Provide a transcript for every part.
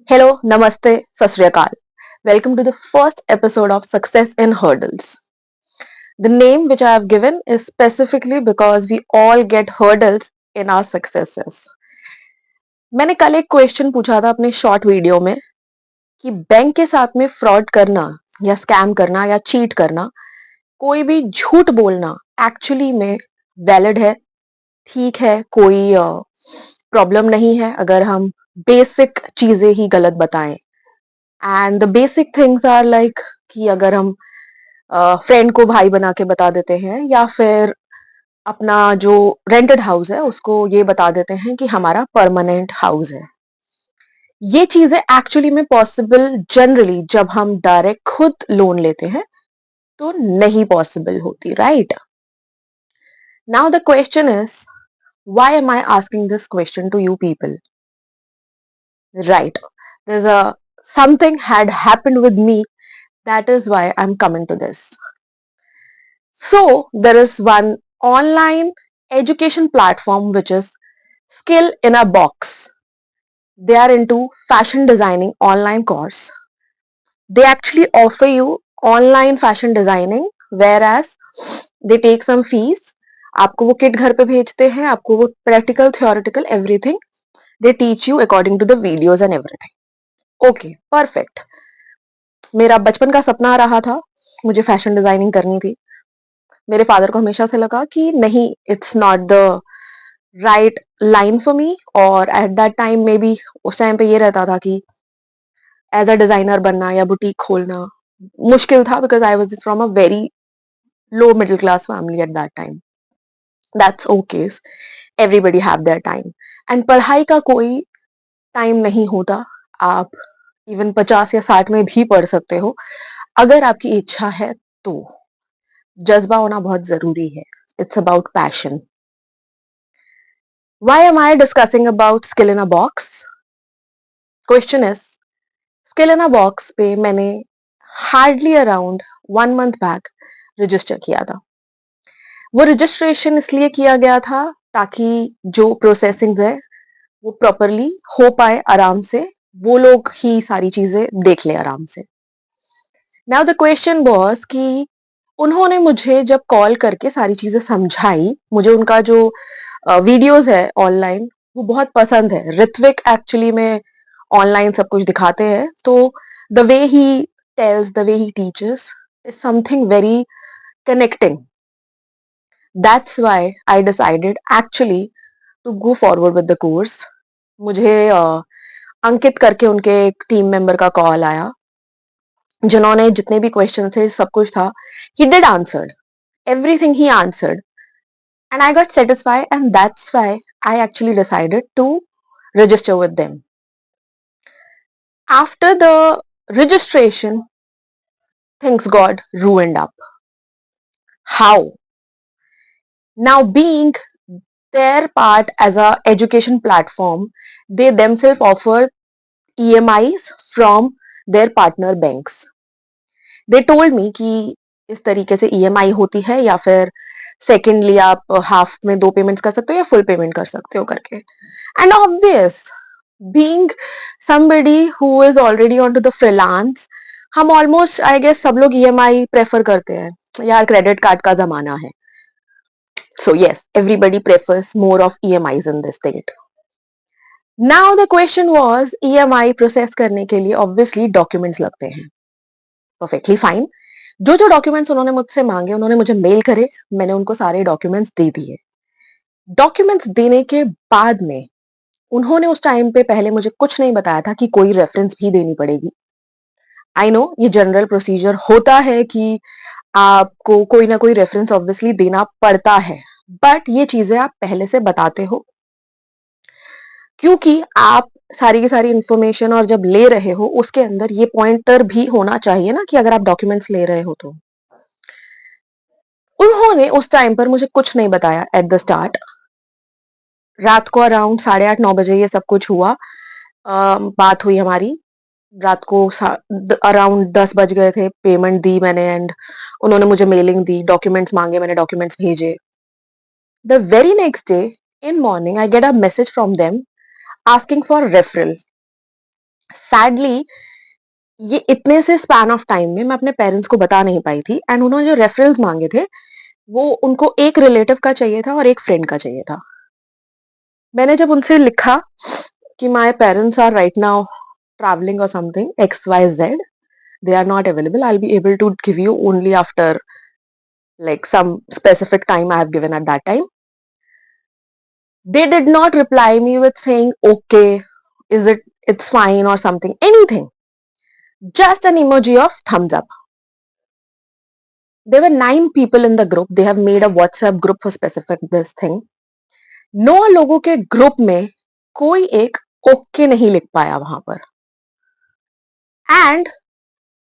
Hello, Namaste, Sat Sri Akal. Welcome to the first episode of Success in Hurdles. The name which I have given is specifically because we all get hurdles in our successes. मैंने कल एक question पूछा था अपने short video में कि bank के साथ में फ्रॉड करना या स्कैम करना या चीट करना, कोई भी झूठ बोलना एक्चुअली में वैलिड है, ठीक है, कोई प्रॉब्लम नहीं है अगर हम बेसिक चीजें ही गलत बताएं. And the basic things are like कि अगर हम फ्रेंड को भाई बना के बता देते हैं या फिर अपना जो रेंटेड हाउस है उसको ये बता देते हैं कि हमारा परमानेंट हाउस है. ये चीजें एक्चुअली में पॉसिबल जनरली जब हम डायरेक्ट खुद लोन लेते हैं तो नहीं पॉसिबल होती, right? Now the question is, why am I asking this question to you people? Right, there's a something had happened with me, that is why I'm coming to this. So there is one online education platform which is Skill in a Box. They are into fashion designing online course. They actually offer you online fashion designing, whereas they take some fees. आपको वो kit घर पे भेजते हैं, आपको वो practical, theoretical, everything. They teach you according to the videos and everything. Okay, perfect. मेरा बचपन का सपना रहा था, मुझे फैशन डिजाइनिंग करनी थी. मेरे फादर को हमेशा से लगा कि नहीं, it's not the right line for me. और at that time maybe उस टाइम पे ये रहता था कि एज अ डिजाइनर बनना या बुटीक खोलना मुश्किल था, because I was from a very low middle class family at that time. That's okay, everybody have their time. And पढ़ाई का कोई टाइम नहीं होता. आप इवन 50 या 60 में भी पढ़ सकते हो अगर आपकी इच्छा है तो. जज्बा होना बहुत जरूरी है. It's about passion. Why am I discussing about Skill in a Box? Question is, Skill in a Box पे मैंने hardly around 1 month back register किया था. वो रजिस्ट्रेशन इसलिए किया गया था ताकि जो प्रोसेसिंग है वो प्रॉपरली हो पाए आराम से, वो लोग ही सारी चीजें देख ले आराम से. नाउ द क्वेश्चन वाज कि उन्होंने मुझे जब कॉल करके सारी चीजें समझाई, मुझे उनका जो वीडियोस है ऑनलाइन वो बहुत पसंद है. ऋत्विक एक्चुअली में ऑनलाइन सब कुछ दिखाते हैं, तो the way he tells, the way he teachers is something very connecting. That's why I decided actually to go forward with the course. मुझे अंकित करके उनके एक टीम मेंबर का कॉल आया, जिन्होंने जितने भी क्वेश्चन थे सब कुछ था, he did answered everything, he answered, and I got satisfied, and that's why I actually decided to register with them. After the registration, things got ruined up. How? Now, being their part as a education platform, they themselves offer EMIs from their partner banks. They told me कि इस तरीके से EMI होती है, या फिर secondly आप half में 2 पेमेंट्स कर सकते हो या फुल पेमेंट कर सकते हो करके. And obvious, being somebody who is already onto the freelance, हम ऑलमोस्ट आई गेस सब लोग ईएमआई प्रेफर करते हैं. यार क्रेडिट कार्ड का जमाना है. So yes, everybody prefers more of EMIs in this state. Now the question was, EMI process करने के लिए ऑब्वियसली डॉक्यूमेंट्स लगते हैं. Perfectly fine. जो जो डॉक्यूमेंट्स उन्होंने मुझसे मांगे उन्होंने मुझे मेल करे, मैंने उनको सारे डॉक्यूमेंट्स दे दिए. डॉक्यूमेंट्स देने के बाद में उन्होंने उस टाइम पे पहले मुझे कुछ नहीं बताया था कि कोई रेफरेंस भी देनी पड़ेगी. आई नो ये जनरल प्रोसीजर होता है कि आपको कोई ना कोई रेफरेंस ऑब्वियसली देना पड़ता है, बट ये चीजें आप पहले से बताते हो क्योंकि आप सारी की सारी इंफॉर्मेशन और जब ले रहे हो उसके अंदर ये पॉइंटर भी होना चाहिए ना कि अगर आप डॉक्यूमेंट्स ले रहे हो तो. उन्होंने उस टाइम पर मुझे कुछ नहीं बताया एट द स्टार्ट. रात को अराउंड 8:30-9 बजे ये सब कुछ हुआ. बात हुई हमारी. रात को अराउंड 10 बज गए थे. पेमेंट दी मैंने एंड उन्होंने मुझे मेलिंग दी. डॉक्यूमेंट्स मांगे, मैंने डॉक्यूमेंट्स भेजे. The very next day in morning I get a message from them asking for referral. Sadly ये इतने से स्पैन ऑफ टाइम में मैं अपने पेरेंट्स को बता नहीं पाई थी, एंड उन्होंने जो रेफरल्स मांगे थे वो उनको एक रिलेटिव का चाहिए था और एक फ्रेंड का चाहिए था। मैंने जब उनसे लिखा कि my parents are right now travelling और something X Y Z, they are not available, I'll be able to give you only after like some specific time I have given at that time. They did not reply me with saying okay, is it, it's fine or something, anything, just an emoji of thumbs up. There were 9 people in the group, they have made a WhatsApp group for specific this thing. 9 लोगों के group में कोई एक okay नहीं लिख पाया वहां पर, एंड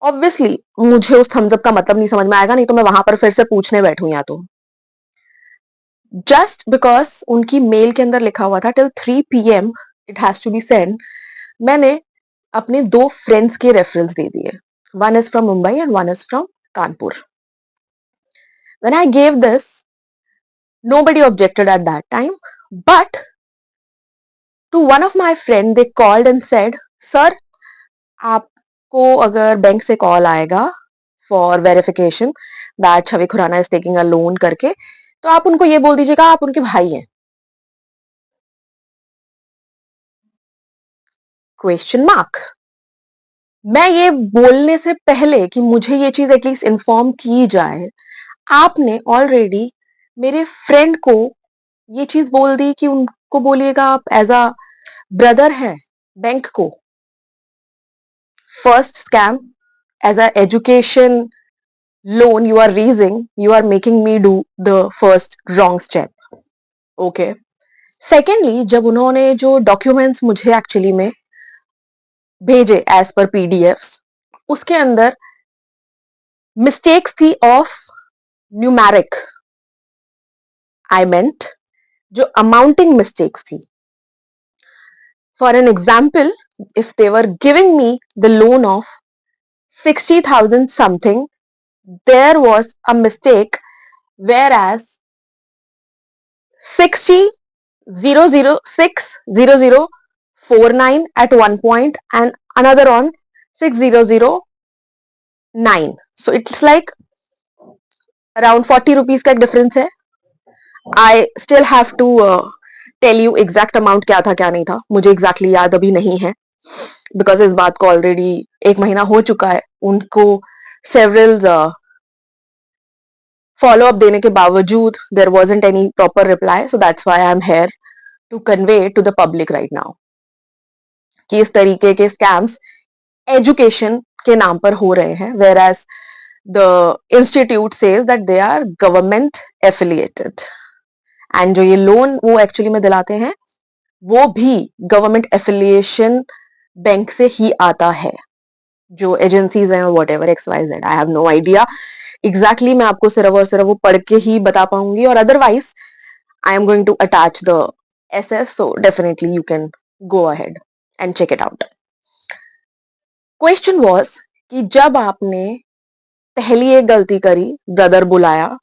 ऑब्वियसली मुझे उस थम्स अप का मतलब नहीं समझ में आएगा, नहीं तो मैं वहां पर फिर से पूछने बैठूं या तो। जस्ट बिकॉज उनकी मेल के अंदर लिखा हुआ था till 3 PM it has to be send, मैंने अपने 2 फ्रेंड्स के रेफरेंस दे दिए। One is from Mumbai and one is from Kanpur. When I gave this, nobody objected at that time, but to one of my friend they called and said, sir आपको अगर bank से call आएगा for verification that Chhavi Khurana is taking a loan करके, तो आप उनको ये बोल दीजिएगा आप उनके भाई हैं। Question mark. मैं ये बोलने से पहले कि मुझे ये चीज एटलीस्ट इन्फॉर्म की जाए, आपने ऑलरेडी मेरे फ्रेंड को ये चीज बोल दी कि उनको बोलिएगा आप एज अ ब्रदर है बैंक को। First scam, as a education loan you are raising, you are making me do the first wrong step. Okay. Secondly, जब उन्होंने जो डॉक्यूमेंट्स मुझे एक्चुअली में भेजे एज पर पीडीएफ्स, उसके अंदर मिस्टेक्स थी ऑफ न्यूमेरिक, आई मेंट जो अमाउंटिंग मिस्टेक्स थी। For an example, if they were giving me the loan of 60,000 something, there was a mistake whereas 60,006,0049 at one point and another on 6,009, so it's like around 40 rupees का difference है। I still have to tell you exact amount क्या था क्या नहीं था, मुझे exactly याद अभी नहीं है because इस बात को already 1 महीना हो चुका है। उनको several follow up देने के बावजूद there wasn't any proper reply, so that's why I'm here to convey to the public right now कि इस तरीके के scams education के नाम पर हो रहे हैं, whereas the institute says that they are government affiliated, and जो ये लोन वो एक्चुअली में दिलाते हैं वो भी गवर्नमेंट एफिलिएशन बैंक से ही आता है, जो एजेंसीज हैं whatever x Y z, I have no idea exactly. मैं आपको सिर्फ और सिर्फ वो पढ़ के ही बता पाऊंगी, और otherwise I am going to attach the SS, so definitely you can go ahead and check it out. Question was कि जब आपने पहली एक गलती करी, ब्रदर बुलाया,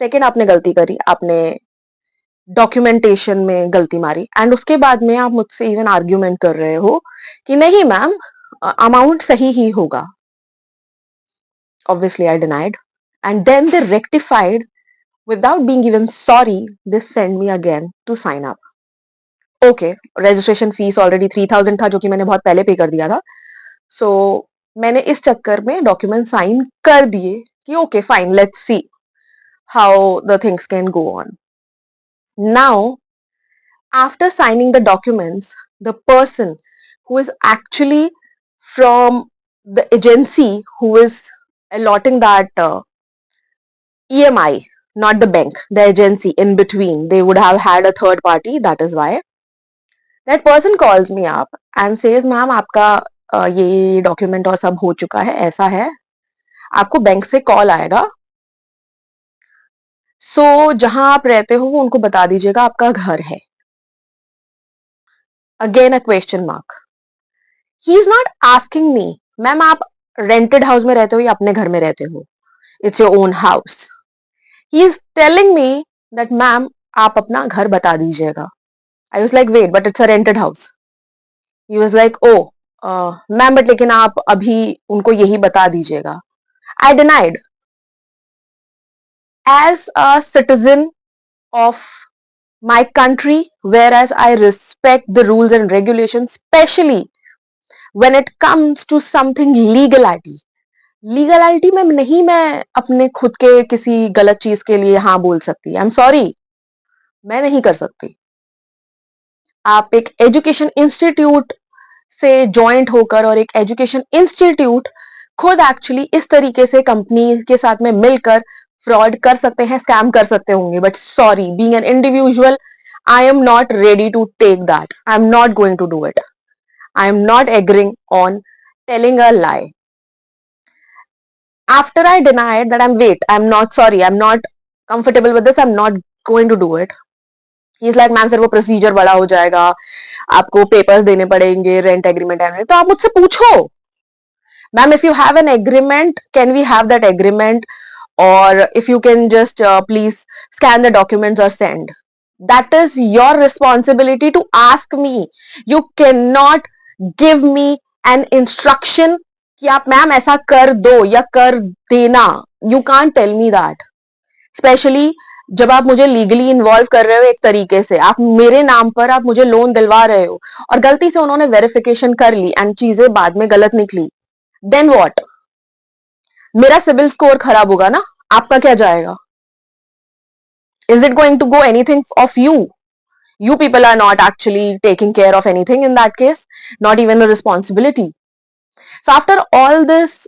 सेकेंड आपने गलती करी, आपने डॉक्यूमेंटेशन में गलती मारी, एंड उसके बाद में आप मुझसे इवन आर्ग्यूमेंट कर रहे हो कि नहीं मैम अमाउंट सही ही होगा। Obviously I denied, and then they rectified without being even sorry. They sent me again to sign up. Okay, registration fees already 3,000 था जो कि मैंने बहुत पहले पे कर दिया था, सो मैंने इस चक्कर में डॉक्यूमेंट साइन कर दिए कि okay fine, let's see how the things can go on. Now after signing the documents, the person who is actually from the agency who is allotting that EMI, not the bank, the agency in between, they would have had a third party, that is why that person calls me up and says ma'am आपका ये document और सब हो चुका है, ऐसा है, आपको बैंक से कॉल आएगा, सो जहां आप रहते हो वो उनको बता दीजिएगा आपका घर है। Again a question mark. He is not asking me ma'am आप रेंटेड हाउस में रहते हो या अपने घर में रहते हो, it's your own house. He is telling me that ma'am आप अपना घर बता दीजिएगा। I was like wait but it's a rented house. He was like oh ma'am but लेकिन आप अभी उनको यही बता दीजिएगा. I denied. As a citizen of my country, whereas I respect the rules and regulations, especially when it comes to something legality. Legality में नहीं मैं अपने खुद के किसी गलत चीज के लिए हाँ बोल सकती. आई एम सॉरी, मैं नहीं कर सकती. आप एक एजुकेशन इंस्टीट्यूट से जॉइंट होकर और एक एजुकेशन इंस्टीट्यूट खुद एक्चुअली इस तरीके से कंपनी के साथ में मिलकर फ्रॉड कर सकते हैं, स्कैम कर सकते होंगे. But sorry, being an individual, I am not ready to take that. I am not going to do it. I am not agreeing on telling a lie. After I denied that I'm not sorry, I'm not comfortable with this, I'm not going to do it. He's like, ma'am फिर वो procedure बड़ा हो जाएगा, आपको papers देने पड़ेंगे, rent agreement है, तो आप मुझसे पूछो. Ma'am, if you have an agreement, can we have that agreement? Or if you can just please scan the documents or send. That is your responsibility to ask me. You cannot give me an instruction कि आप ma'am ऐसा कर दो या कर देना. You can't tell me that. Especially जब आप मुझे लीगली इन्वॉल्व कर रहे हो एक तरीके से, आप मेरे नाम पर आप मुझे लोन दिलवा रहे हो और गलती से उन्होंने वेरिफिकेशन कर ली एंड चीजें बाद में गलत निकली, देन व्हाट? मेरा सिविल स्कोर खराब होगा ना, आपका क्या जाएगा? Is it going to go anything of you? You people are not actually taking care of anything in that case, not even a responsibility. So after all this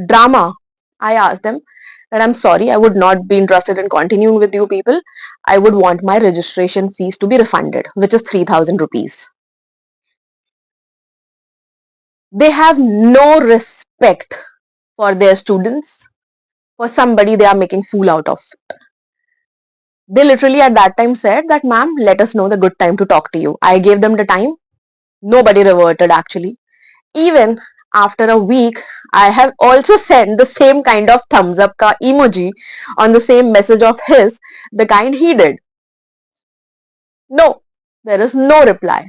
drama, I asked them that I'm sorry, I would not be interested in continuing with you people. I would want my registration fees to be refunded, which is 3,000 rupees. They have no respect for their students, for somebody they are making fool out of. They literally at that time said that, ma'am, let us know the good time to talk to you. I gave them the time. Nobody reverted actually. Even after a week, I have also sent the same kind of thumbs up ka emoji on the same message of his, the kind he did. No, there is no reply.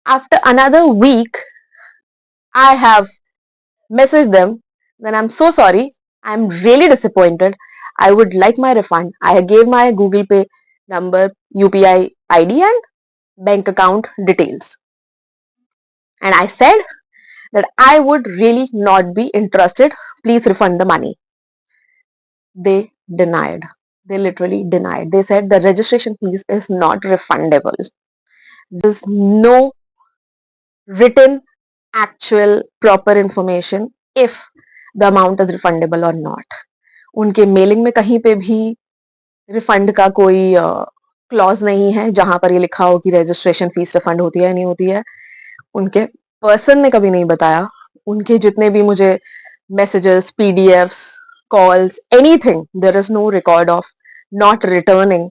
After another week, I have messaged them. Then I'm so sorry. I'm really disappointed. I would like my refund. I gave my Google Pay number, UPI ID, and bank account details. And I said that I would really not be interested. Please refund the money. They denied. They literally denied. They said the registration fees is not refundable. There's no written actual proper information if the amount is refundable or not. उनके mailing में कहीं पे भी refund का कोई clause नहीं है जहां पर ये लिखा हो कि रजिस्ट्रेशन फीस रिफंड होती है या नहीं होती है. उनके पर्सन ने कभी नहीं बताया. उनके जितने भी मुझे messages, PDFs, calls, anything, there is no record of not returning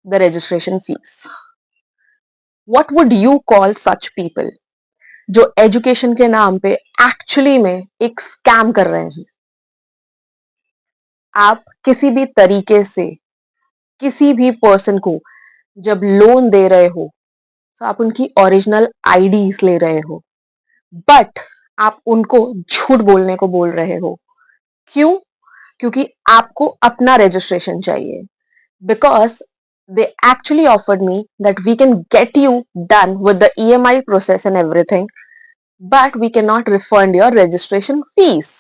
the registration fees. What would you call such people जो एजुकेशन के नाम पे एक्चुअली में एक स्कैम कर रहे हैं? आप किसी भी तरीके से किसी भी पर्सन को जब लोन दे रहे हो तो आप उनकी ओरिजिनल आईडीज ले रहे हो, बट आप उनको झूठ बोलने को बोल रहे हो. क्यों? क्योंकि आपको अपना रजिस्ट्रेशन चाहिए. Because they actually offered me that we can get you done with the EMI process and everything, but we cannot refund your registration fees.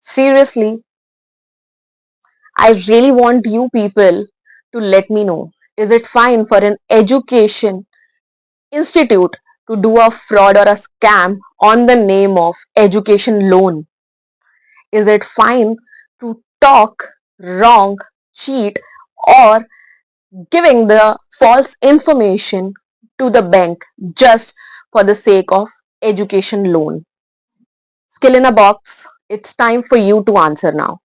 Seriously, I really want you people to let me know, is it fine for an education institute to do a fraud or a scam on the name of education loan? Is it fine to talk wrong, cheat, or giving the false information to the bank just for the sake of education loan? Skill in a box. It's time for you to answer now.